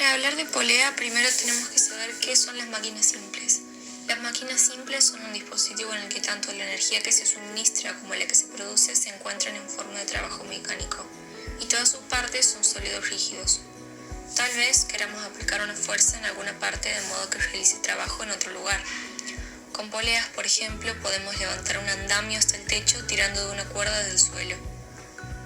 Para hablar de polea, primero tenemos que saber qué son las máquinas simples. Las máquinas simples son un dispositivo en el que tanto la energía que se suministra como la que se produce se encuentran en forma de trabajo mecánico, y todas sus partes son sólidos rígidos. Tal vez queramos aplicar una fuerza en alguna parte de modo que realice trabajo en otro lugar. Con poleas, por ejemplo, podemos levantar un andamio hasta el techo tirando de una cuerda del suelo.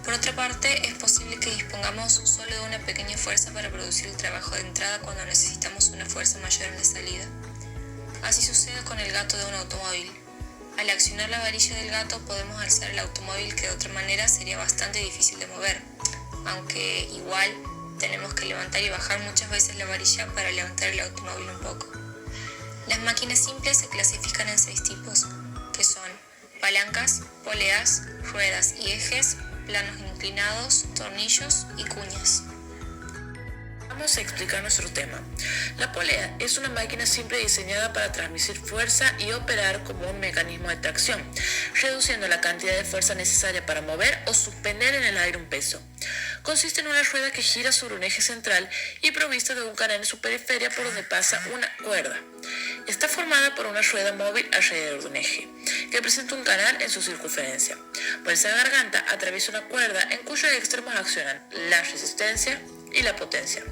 Por otra parte, es posible que dispongamos solo de una pequeña fuerza para producir el trabajo de entrada cuando necesitamos una fuerza mayor en la salida. Así sucede con el gato de un automóvil. Al accionar la varilla del gato podemos alzar el automóvil, que de otra manera sería bastante difícil de mover, aunque igual tenemos que levantar y bajar muchas veces la varilla para levantar el automóvil un poco. Las máquinas simples se clasifican en 6 tipos, que son palancas, poleas, ruedas y ejes, planos inclinados, tornillos y cuñas. Vamos a explicar nuestro tema. La polea es una máquina simple diseñada para transmitir fuerza y operar como un mecanismo de tracción, reduciendo la cantidad de fuerza necesaria para mover o suspender en el aire un peso. Consiste en una rueda que gira sobre un eje central y provista de un canal en su periferia por donde pasa una cuerda. Está formada por una rueda móvil alrededor de un eje, que presenta un canal en su circunferencia. Por esa garganta atraviesa una cuerda en cuyos extremos accionan la resistencia y la potencia.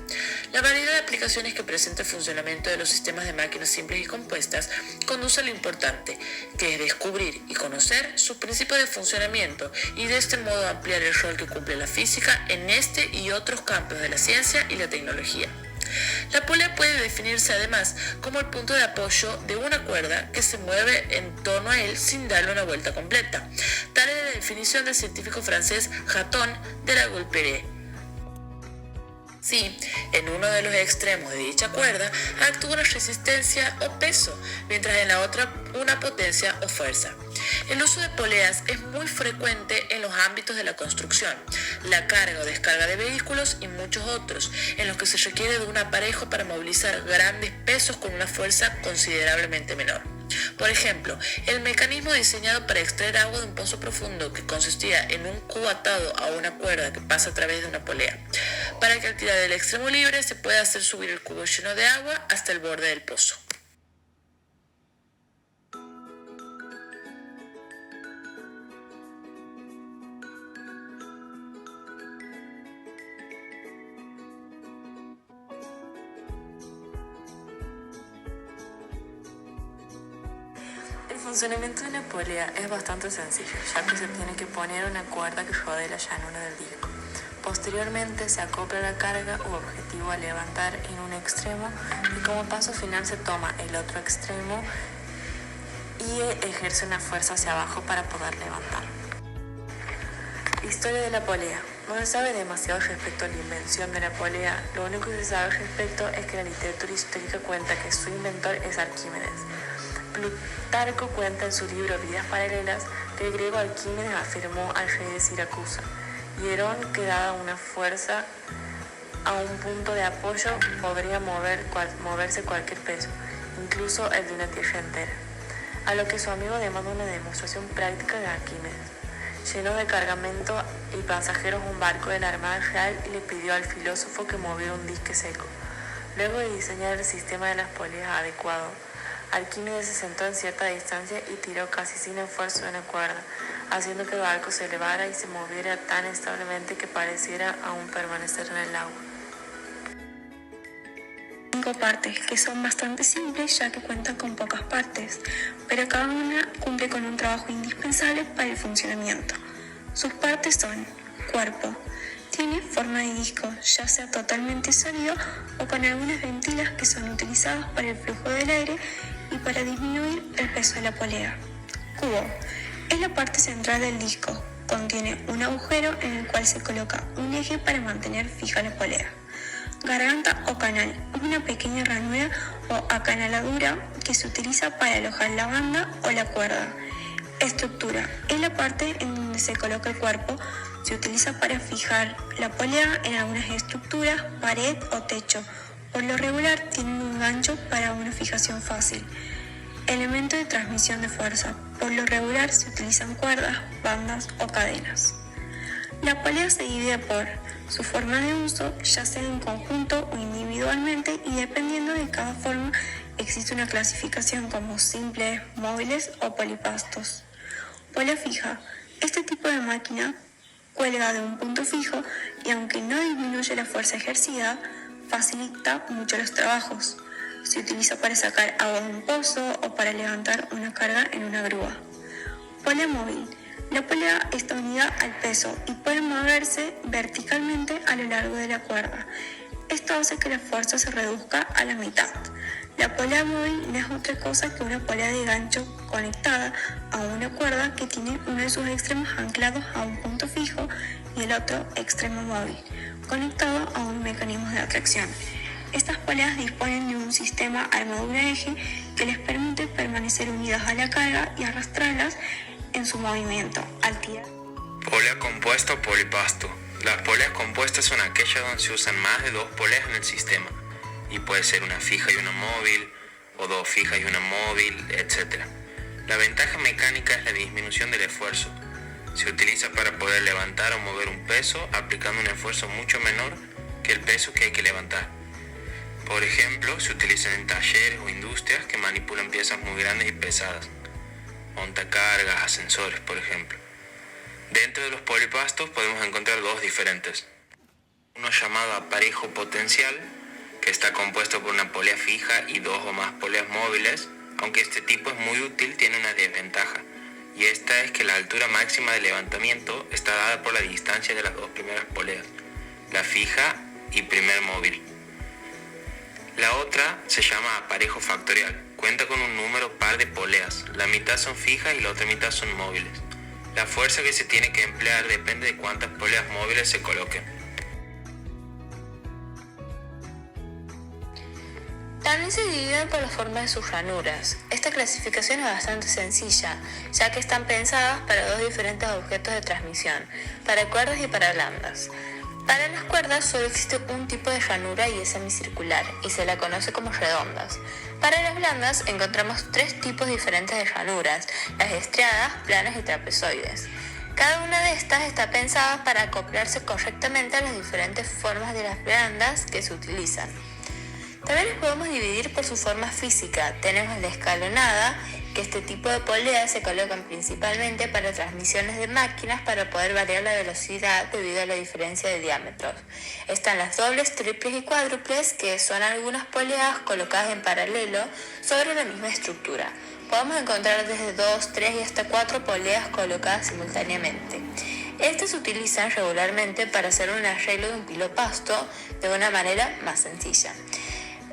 La variedad de aplicaciones que presenta el funcionamiento de los sistemas de máquinas simples y compuestas conduce a lo importante, que es descubrir y conocer sus principios de funcionamiento y de este modo ampliar el rol que cumple la física en este y otros campos de la ciencia y la tecnología. La polea puede definirse además como el punto de apoyo de una cuerda que se mueve en torno a él sin darle una vuelta completa. Tal es la definición del científico francés Jaton de la Guillotière. Sí, en uno de los extremos de dicha cuerda actúa una resistencia o peso, mientras en la otra una potencia o fuerza. El uso de poleas es muy frecuente en los ámbitos de la construcción, la carga o descarga de vehículos y muchos otros, en los que se requiere de un aparejo para movilizar grandes pesos con una fuerza considerablemente menor. Por ejemplo, el mecanismo diseñado para extraer agua de un pozo profundo, que consistía en un cubo atado a una cuerda que pasa a través de una polea, para que al tirar del extremo libre se pueda hacer subir el cubo lleno de agua hasta el borde del pozo. El funcionamiento de la polea es bastante sencillo, ya que se tiene que poner una cuerda que rodee la llanura del disco. Posteriormente se acopla la carga u objetivo a levantar en un extremo y como paso final se toma el otro extremo y ejerce una fuerza hacia abajo para poder levantar. Historia de la polea. No se sabe demasiado respecto a la invención de la polea. Lo único que se sabe al respecto es que la literatura histórica cuenta que su inventor es Arquímedes. Plutarco cuenta en su libro Vidas Paralelas que el griego Arquímedes afirmó al rey de Siracusa: Hierón, que dada una fuerza a un punto de apoyo, podría moverse cualquier peso, incluso el de una tierra entera. A lo que su amigo demandó una demostración práctica de Arquímedes. Llenó de cargamento y pasajeros un barco de la Armada Real y le pidió al filósofo que moviera un disque seco. Luego de diseñar el sistema de las poleas adecuado, Arquímedes se sentó en cierta distancia y tiró casi sin esfuerzo de una cuerda, haciendo que el barco se elevara y se moviera tan establemente que pareciera aún permanecer en el agua. 5 partes, que son bastante simples ya que cuentan con pocas partes, pero cada una cumple con un trabajo indispensable para el funcionamiento. Sus partes son: cuerpo. Tiene forma de disco, ya sea totalmente sólido o con algunas ventilas que son utilizadas para el flujo del aire y para disminuir el peso de la polea. Cubo. Es la parte central del disco. Contiene un agujero en el cual se coloca un eje para mantener fija la polea. Garganta o canal. Es una pequeña ranura o acanaladura que se utiliza para alojar la banda o la cuerda. Estructura. Es la parte en donde se coloca el cuerpo. Se utiliza para fijar la polea en algunas estructuras, pared o techo. Por lo regular tienen un gancho para una fijación fácil. Elemento de transmisión de fuerza. Por lo regular se utilizan cuerdas, bandas o cadenas. La polea se divide por su forma de uso, ya sea en conjunto o individual, individualmente y dependiendo de cada forma existe una clasificación como simples, móviles o polipastos. Polea fija. Este tipo de máquina cuelga de un punto fijo y aunque no disminuye la fuerza ejercida, facilita mucho los trabajos. Se utiliza para sacar agua de un pozo o para levantar una carga en una grúa. Polea móvil. La polea está unida al peso y puede moverse verticalmente a lo largo de la cuerda. Esto hace que la fuerza se reduzca a la mitad. La polea móvil no es otra cosa que una polea de gancho conectada a una cuerda que tiene uno de sus extremos anclados a un punto fijo y el otro extremo móvil, conectado a un mecanismo de atracción. Estas poleas disponen de un sistema armadura-eje que les permite permanecer unidas a la carga y arrastrarlas en su movimiento al tirar. Polea compuesta o polipasto. Las poleas compuestas son aquellas donde se usan más de dos poleas en el sistema, y puede ser una fija y una móvil, o dos fijas y una móvil, etc. La ventaja mecánica es la disminución del esfuerzo. Se utiliza para poder levantar o mover un peso aplicando un esfuerzo mucho menor que el peso que hay que levantar. Por ejemplo, se utilizan en talleres o industrias que manipulan piezas muy grandes y pesadas. Montacargas, ascensores, por ejemplo. Dentro de los polipastos podemos encontrar dos diferentes. Uno llamado aparejo potencial, que está compuesto por una polea fija y dos o más poleas móviles, aunque este tipo es muy útil, tiene una desventaja, y esta es que la altura máxima de levantamiento está dada por la distancia de las dos primeras poleas, la fija y primer móvil. La otra se llama aparejo factorial, cuenta con un número par de poleas, la mitad son fijas y la otra mitad son móviles. La fuerza que se tiene que emplear depende de cuántas poleas móviles se coloquen. También se dividen por la forma de sus ranuras. Esta clasificación es bastante sencilla, ya que están pensadas para dos diferentes objetos de transmisión, para cuerdas y para blandas. Para las cuerdas solo existe un tipo de ranura y es semicircular, y se la conoce como redondas. Para las blandas encontramos tres tipos diferentes de ranuras, las estriadas, planas y trapezoides. Cada una de estas está pensada para acoplarse correctamente a las diferentes formas de las blandas que se utilizan. También las podemos dividir por su forma física. Tenemos la escalonada, que este tipo de poleas se colocan principalmente para transmisiones de máquinas para poder variar la velocidad debido a la diferencia de diámetros. Están las dobles, triples y cuádruples, que son algunas poleas colocadas en paralelo sobre la misma estructura. Podemos encontrar desde 2, 3 y hasta 4 poleas colocadas simultáneamente. Estas se utilizan regularmente para hacer un arreglo de un pilopasto de una manera más sencilla.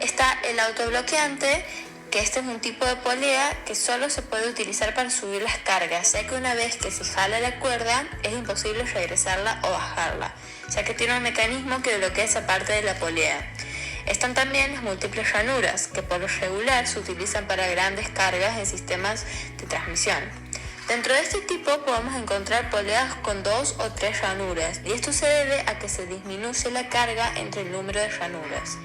Está el autobloqueante, que este es un tipo de polea que solo se puede utilizar para subir las cargas, ya que una vez que se jala la cuerda es imposible regresarla o bajarla, ya que tiene un mecanismo que bloquea esa parte de la polea. Están también las múltiples ranuras, que por lo regular se utilizan para grandes cargas en sistemas de transmisión. Dentro de este tipo podemos encontrar poleas con 2 o 3 ranuras, y esto se debe a que se disminuye la carga entre el número de ranuras.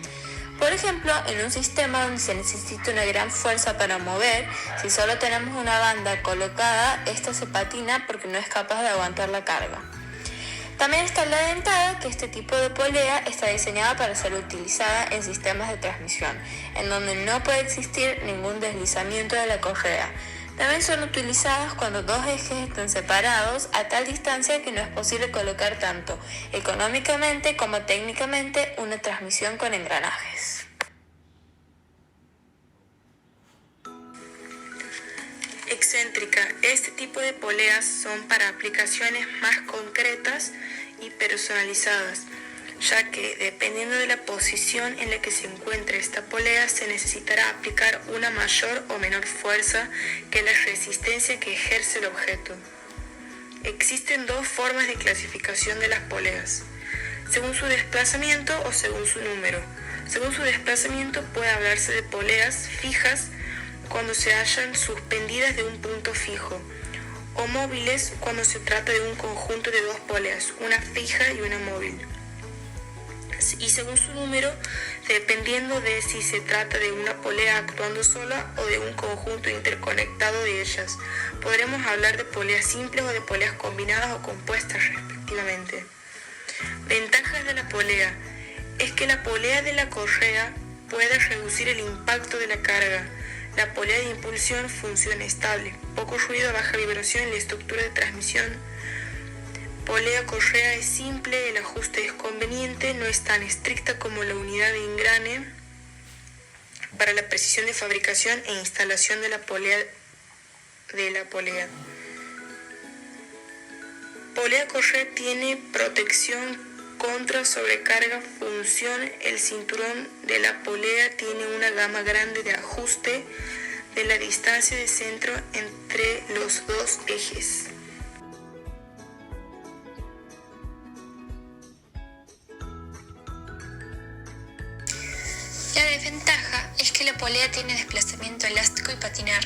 Por ejemplo, en un sistema donde se necesita una gran fuerza para mover, si solo tenemos una banda colocada, esta se patina porque no es capaz de aguantar la carga. También está la dentada, que este tipo de polea está diseñada para ser utilizada en sistemas de transmisión, en donde no puede existir ningún deslizamiento de la correa. También son utilizadas cuando dos ejes están separados a tal distancia que no es posible colocar tanto económicamente como técnicamente una transmisión con engranajes. Excéntrica. Este tipo de poleas son para aplicaciones más concretas y personalizadas, ya que dependiendo de la posición en la que se encuentre esta polea se necesitará aplicar una mayor o menor fuerza que la resistencia que ejerce el objeto. Existen dos formas de clasificación de las poleas, según su desplazamiento o según su número. Según su desplazamiento puede hablarse de poleas fijas cuando se hallan suspendidas de un punto fijo, o móviles cuando se trata de un conjunto de dos poleas, una fija y una móvil. Y según su número, dependiendo de si se trata de una polea actuando sola o de un conjunto interconectado de ellas. Podremos hablar de poleas simples o de poleas combinadas o compuestas respectivamente. Ventajas de la polea. es que la polea de la correa puede reducir el impacto de la carga. La polea de impulsión funciona estable, poco ruido, baja vibración en la estructura de transmisión. Polea correa es simple, el ajuste es conveniente, no es tan estricta como la unidad de engrane para la precisión de fabricación e instalación de la polea. Polea correa tiene protección contra sobrecarga, función. El cinturón de la polea tiene una gama grande de ajuste de la distancia de centro entre los dos ejes. La desventaja es que la polea tiene desplazamiento elástico y patinar,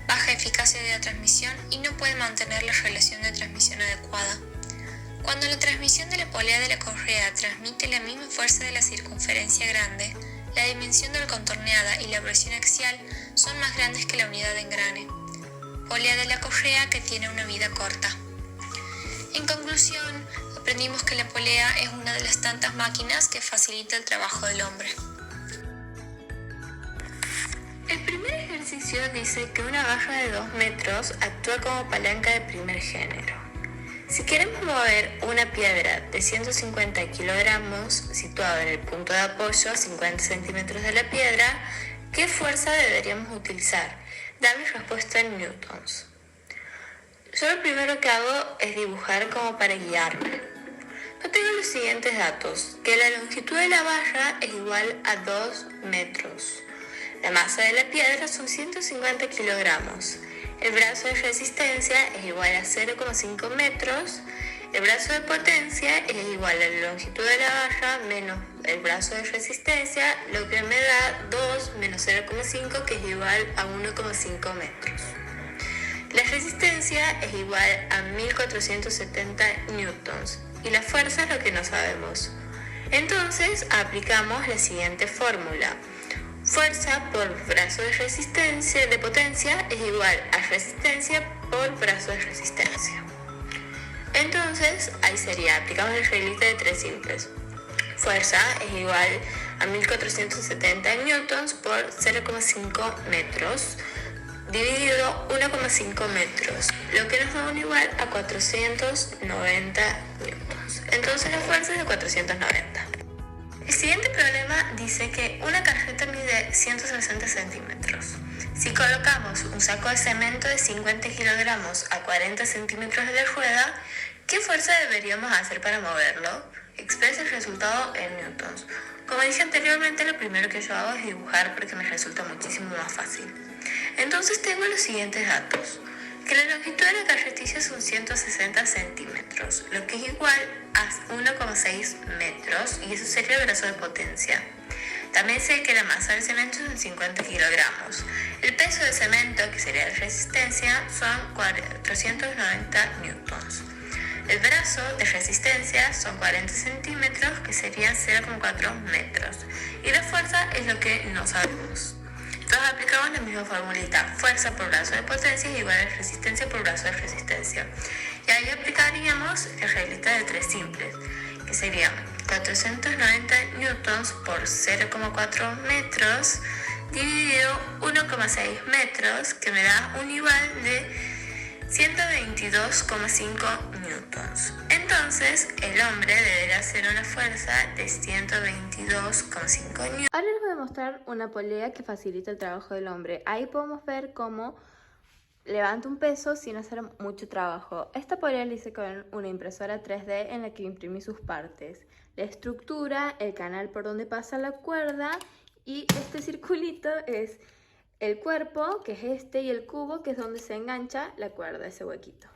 baja eficacia de la transmisión y no puede mantener la relación de transmisión adecuada. Cuando la transmisión de la polea de la correa transmite la misma fuerza de la circunferencia grande, la dimensión del contorneada y la presión axial son más grandes que la unidad de engrane. Polea de la correa que tiene una vida corta. En conclusión, aprendimos que la polea es una de las tantas máquinas que facilita el trabajo del hombre. El primer ejercicio dice que una barra de 2 metros actúa como palanca de primer género. Si queremos mover una piedra de 150 kilogramos situada en el punto de apoyo a 50 centímetros de la piedra, ¿qué fuerza deberíamos utilizar? Dame respuesta en newtons. Yo lo primero que hago es dibujar como para guiarme. Yo tengo los siguientes datos, que la longitud de la barra es igual a 2 metros. La masa de la piedra son 150 kilogramos. El brazo de resistencia es igual a 0,5 metros. El brazo de potencia es igual a la longitud de la barra menos el brazo de resistencia, lo que me da 2 menos 0,5, que es igual a 1,5 metros. La resistencia es igual a 1470 newtons y la fuerza es lo que no sabemos. Entonces aplicamos la siguiente fórmula. Fuerza por brazo de resistencia de potencia es igual a resistencia por brazo de resistencia. Entonces, ahí sería, aplicamos la reglita de 3 simples. Fuerza es igual a 1470 newtons por 0,5 metros dividido 1,5 metros, lo que nos da un igual a 490 newtons. Entonces la fuerza es de 490. El siguiente problema dice que una carreta mide 160 centímetros. Si colocamos un saco de cemento de 50 kilogramos a 40 centímetros de la rueda, ¿qué fuerza deberíamos hacer para moverlo? Expresa el resultado en newtons. Como dije anteriormente, lo primero que yo hago es dibujar porque me resulta muchísimo más fácil. Entonces tengo los siguientes datos. Que la longitud de la carretilla son 160 centímetros, lo que es igual a 1,6 metros, y eso sería el brazo de potencia. También sé que la masa del cemento son 50 kilogramos. El peso de cemento, que sería la resistencia, son 490 newtons. El brazo de resistencia son 40 centímetros, que serían 0,4 metros. Y la fuerza es lo que no sabemos. Entonces aplicamos la misma formulita. Fuerza por brazo de potencia es igual a resistencia por brazo de resistencia. Y ahí aplicaríamos la reglita de 3 simples, que serían 490 newtons por 0,4 metros dividido 1,6 metros, que me da un igual de 122,5 newtons. Entonces, el hombre deberá hacer una fuerza de 122,5 newtons. Ahora les voy a mostrar una polea que facilita el trabajo del hombre. Ahí podemos ver cómo levanta un peso sin hacer mucho trabajo. Esta polea la hice con una impresora 3D en la que imprimí sus partes. La estructura, el canal por donde pasa la cuerda, y este circulito es el cuerpo, que es este, y el cubo, que es donde se engancha la cuerda, ese huequito.